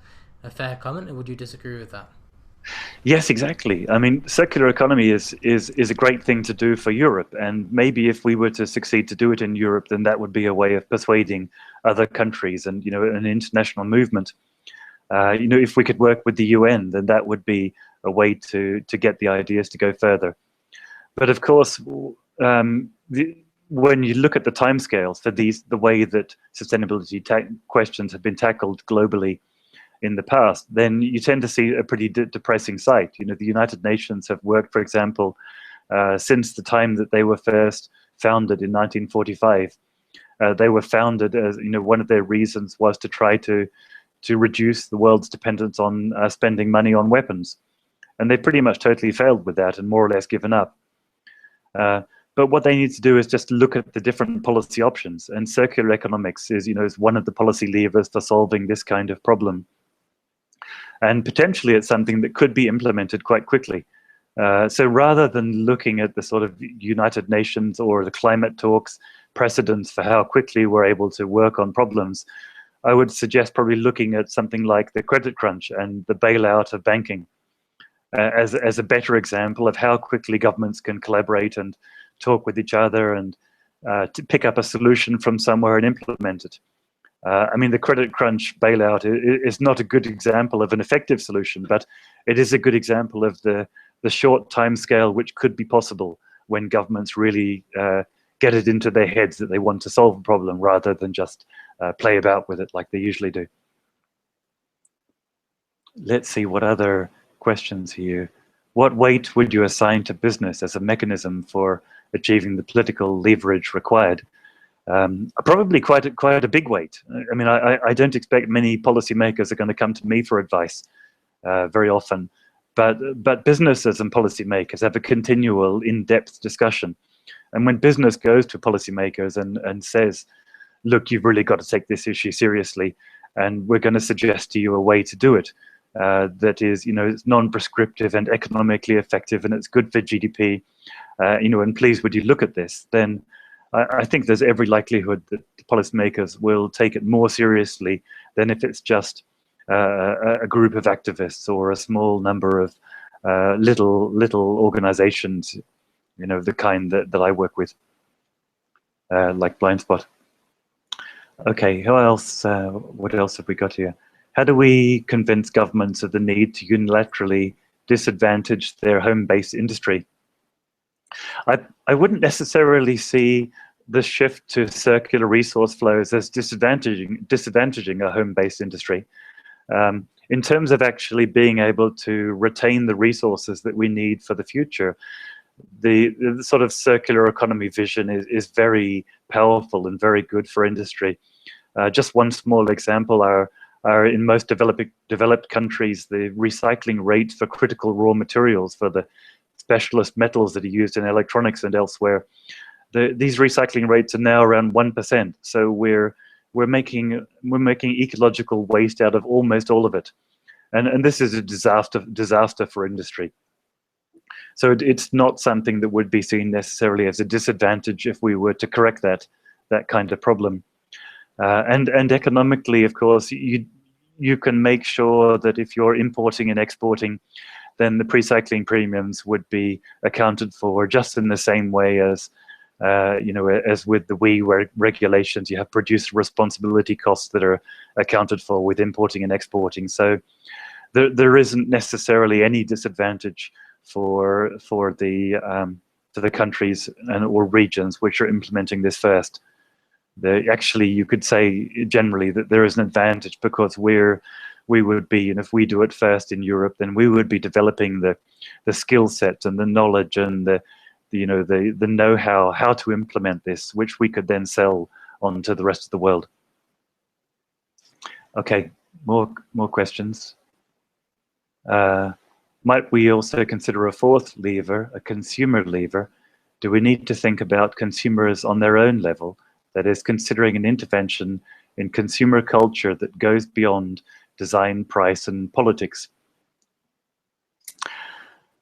a fair comment, or would you disagree with that? Yes, exactly. I mean, circular economy is a great thing to do for Europe, and maybe if we were to succeed to do it in Europe, then that would be a way of persuading other countries and an international movement. If we could work with the UN, then that would be a way to get the ideas to go further. But of course, when you look at the timescales for the way that sustainability questions have been tackled globally in the past, then you tend to see a pretty depressing sight. You know, the United Nations have worked, for example, since the time that they were first founded in 1945. They were founded as, you know, one of their reasons was to try to reduce the world's dependence on spending money on weapons. And they pretty much totally failed with that and more or less given up. But what they need to do is just look at the different policy options. And circular economics is, you know, is one of the policy levers for solving this kind of problem. And potentially it's something that could be implemented quite quickly. So rather than looking at the sort of United Nations or the climate talks precedents for how quickly we're able to work on problems, I would suggest probably looking at something like the credit crunch and the bailout of banking as a better example of how quickly governments can collaborate and talk with each other and to pick up a solution from somewhere and implement it. I mean, the credit crunch bailout is not a good example of an effective solution, but it is a good example of the short time scale which could be possible when governments really get it into their heads that they want to solve a problem rather than just play about with it like they usually do. Let's see what other questions here. What weight would you assign to business as a mechanism for achieving the political leverage required? Probably quite a big weight. I mean, I don't expect many policymakers are going to come to me for advice very often, but businesses and policymakers have a continual in-depth discussion. And when business goes to policymakers and says, look, you've really got to take this issue seriously, and we're going to suggest to you a way to do it that is, you know, it's non-prescriptive and economically effective, and it's good for GDP, you know, and please would you look at this, then I think there's every likelihood that the policymakers will take it more seriously than if it's just a group of activists or a small number of little organizations, you know, the kind that I work with, like Blindspot. Okay, who else? What else have we got here? How do we convince governments of the need to unilaterally disadvantage their home-based industry? I wouldn't necessarily see the shift to circular resource flows as disadvantaging a home-based industry. In terms of actually being able to retain the resources that we need for the future, the sort of circular economy vision is very powerful and very good for industry. Just one small example are in most developed countries, the recycling rate for critical raw materials for the specialist metals that are used in electronics and elsewhere, these recycling rates are now around 1%. So we're making ecological waste out of almost all of it, and this is a disaster for industry. So it's not something that would be seen necessarily as a disadvantage if we were to correct that kind of problem. And economically, of course, you can make sure that if you're importing and exporting, then the pre-cycling premiums would be accounted for just in the same way as you know, as with the WEEE regulations. You have producer responsibility costs that are accounted for with importing and exporting. So there isn't necessarily any disadvantage for the countries or regions which are implementing this first. Actually, you could say generally that there is an advantage because we would be, and if we do it first in Europe, then we would be developing the skill set and the knowledge and the know-how how to implement this, which we could then sell on to the rest of the world. Okay, more questions. Might we also consider a fourth lever, a consumer lever? Do we need to think about consumers on their own level? That is, considering an intervention in consumer culture that goes beyond design, price, and politics.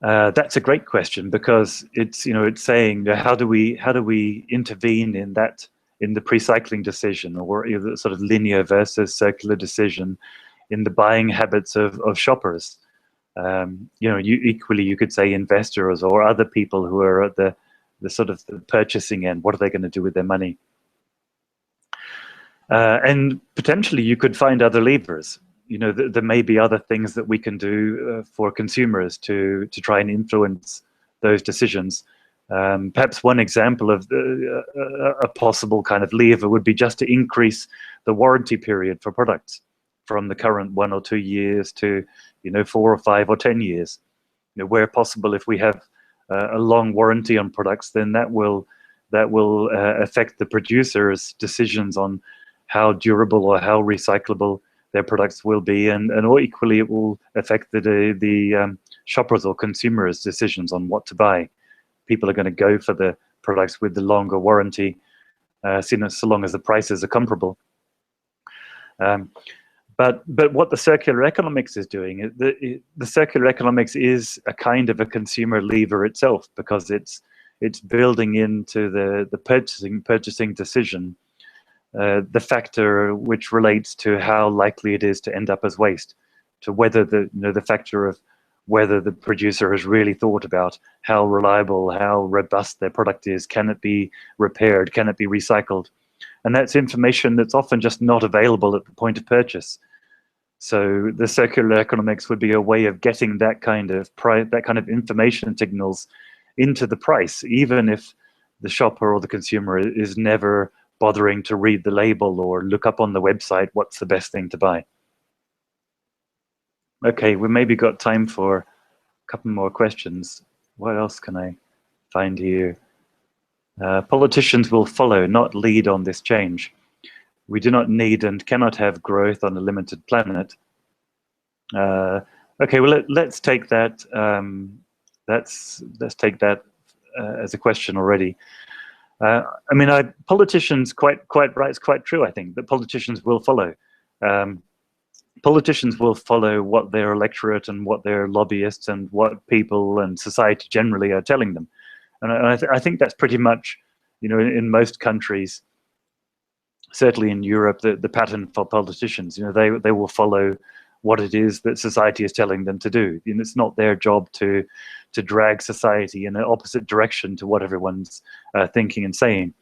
That's a great question, because it's saying how do we intervene in the pre-cycling decision, or the sort of linear versus circular decision in the buying habits of shoppers. You could say investors or other people who are at the sort of the purchasing end. What are they going to do with their money? And potentially you could find other levers. There may be other things that we can do for consumers to try and influence those decisions. Perhaps one example of a possible kind of lever would be just to increase the warranty period for products from the current 1 or 2 years to 4 or 5 or 10 years. Where possible, if we have a long warranty on products, then that will affect the producer's decisions on how durable or how recyclable their products will be, and or equally it will affect the shoppers or consumers' decisions on what to buy. People are going to go for the products with the longer warranty, so long as the prices are comparable. But what the circular economics is doing, the circular economics is a kind of a consumer lever itself, because it's building into the purchasing decision the factor which relates to how likely it is to end up as waste, to whether the factor of whether the producer has really thought about how reliable, how robust their product is, can it be repaired, can it be recycled. And that's information that's often just not available at the point of purchase. So the circular economics would be a way of getting that kind of information signals into the price, even if the shopper or the consumer is never bothering to read the label or look up on the website what's the best thing to buy. Okay, we maybe got time for a couple more questions. What else can I find here? Politicians will follow, not lead on this change. We do not need and cannot have growth on a limited planet. Okay, well let's take that. Let's take that as a question already. I mean, politicians quite right. It's quite true. I think that politicians will follow. Politicians will follow what their electorate and what their lobbyists and what people and society generally are telling them, and I think that's pretty much, in most countries, certainly in Europe, the pattern for politicians. They will follow what it is that society is telling them to do. It's not their job to drag society in an opposite direction to what everyone's thinking and saying.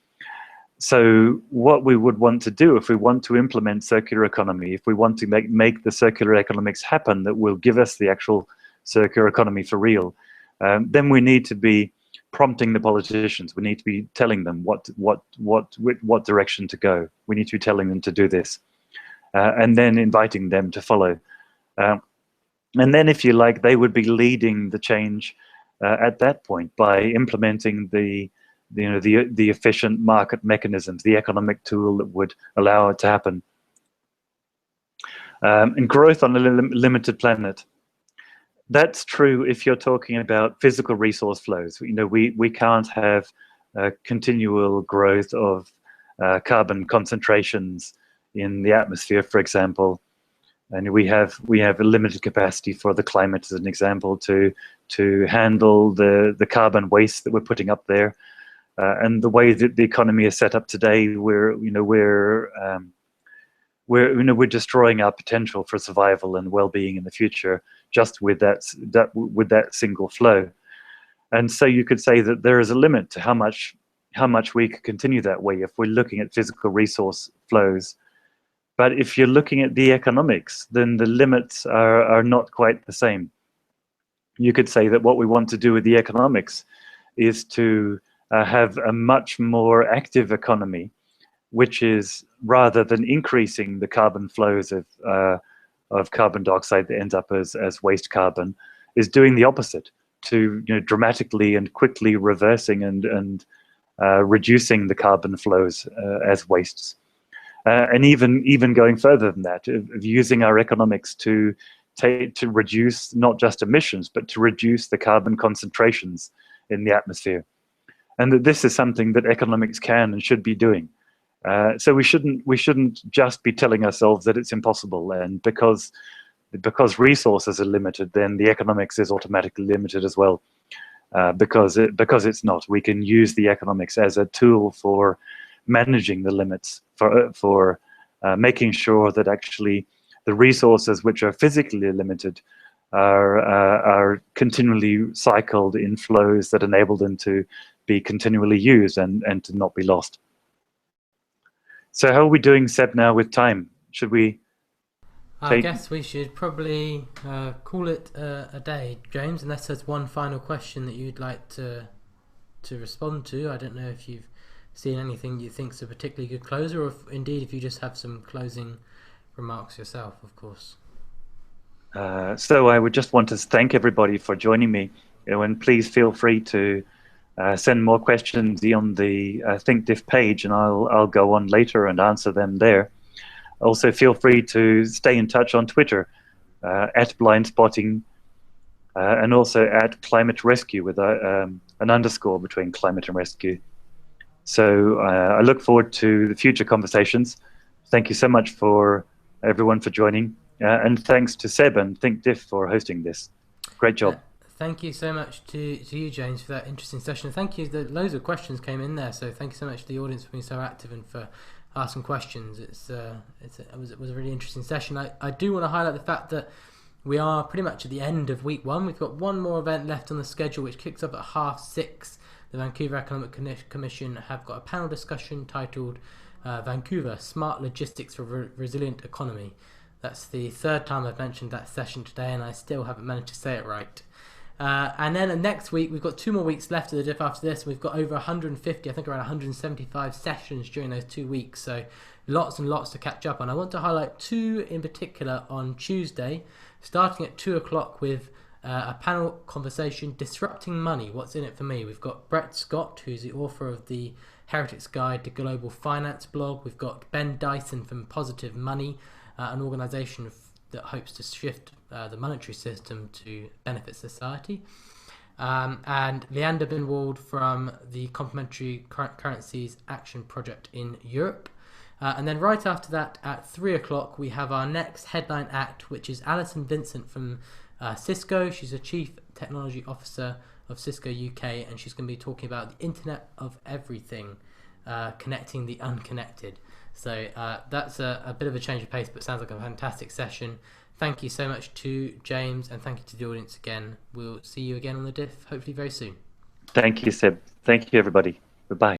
So what we would want to do, if we want to implement circular economy, if we want to make the circular economics happen that will give us the actual circular economy for real, then we need to be prompting the politicians. We need to be telling them what direction to go. We need to be telling them to do this, and then inviting them to follow. And then, if you like, they would be leading the change at that point by implementing the efficient market mechanisms, the economic tool that would allow it to happen. And growth on a limited planet. That's true if you're talking about physical resource flows. We can't have continual growth of carbon concentrations in the atmosphere, for example. And we have a limited capacity for the climate, as an example, to handle the carbon waste that we're putting up there. And the way that the economy is set up today, we're destroying our potential for survival and well-being in the future just with that single flow. And so you could say that there is a limit to how much we could continue that way if we're looking at physical resource flows. But if you're looking at the economics, then the limits are not quite the same. You could say that what we want to do with the economics is to have a much more active economy, which is, rather than increasing the carbon flows of carbon dioxide that ends up as waste carbon, is doing the opposite, to dramatically and quickly reversing and reducing the carbon flows as wastes. And even going further than that, of using our economics to reduce not just emissions, but to reduce the carbon concentrations in the atmosphere. And that this is something that economics can and should be doing. So we shouldn't just be telling ourselves that it's impossible, and because resources are limited, then the economics is automatically limited as well. Because it's not. We can use the economics as a tool for managing the limits, for making sure that actually the resources which are physically limited are continually cycled in flows that enable them to be continually used and to not be lost. So how are we doing, Seb, now with time? Should we I guess we should probably call it a day, James, unless there's one final question that you'd like to to respond to. I don't know if you've seen anything you think's a particularly good closer, or if you just have some closing remarks yourself, of course. So I would just want to thank everybody for joining me, and please feel free to send more questions on the ThinkDif page, and I'll go on later and answer them there. Also, feel free to stay in touch on Twitter at blindspotting, and also at climate rescue with an underscore between climate and rescue. So I look forward to the future conversations. Thank you so much for everyone for joining, and thanks to Seb and ThinkDif for hosting this. Great job. Thank you so much to you, James, for that interesting session. Thank you. Loads of questions came in there, so thank you so much to the audience for being so active and for asking questions. It was a really interesting session. I do want to highlight the fact that we are pretty much at the end of week 1. We've got one more event left on the schedule, which kicks off at 6:30. The Vancouver Economic Commission have got a panel discussion titled Vancouver, Smart Logistics for Resilient Economy. That's the third time I've mentioned that session today, and I still haven't managed to say it right. And then next week, we've got 2 more weeks left of the diff after this. We've got over 150, I think around 175 sessions during those 2 weeks. So lots and lots to catch up on. I want to highlight 2 in particular on Tuesday, starting at 2 o'clock with a panel conversation, Disrupting Money, What's in it for me? We've got Brett Scott, who's the author of the Heretic's Guide to Global Finance blog. We've got Ben Dyson from Positive Money, an organisation that hopes to shift the monetary system to benefit society. And Leander Binwald from the Complementary Currencies Action Project in Europe. And then right after that, at 3 o'clock, we have our next headline act, which is Alison Vincent from Cisco. She's a Chief Technology Officer of Cisco UK, and she's going to be talking about the Internet of Everything, connecting the unconnected. So that's a bit of a change of pace, but sounds like a fantastic session. Thank you so much to James, and thank you to the audience again. We'll see you again on the diff, hopefully very soon. Thank you, Seb. Thank you, everybody. Goodbye.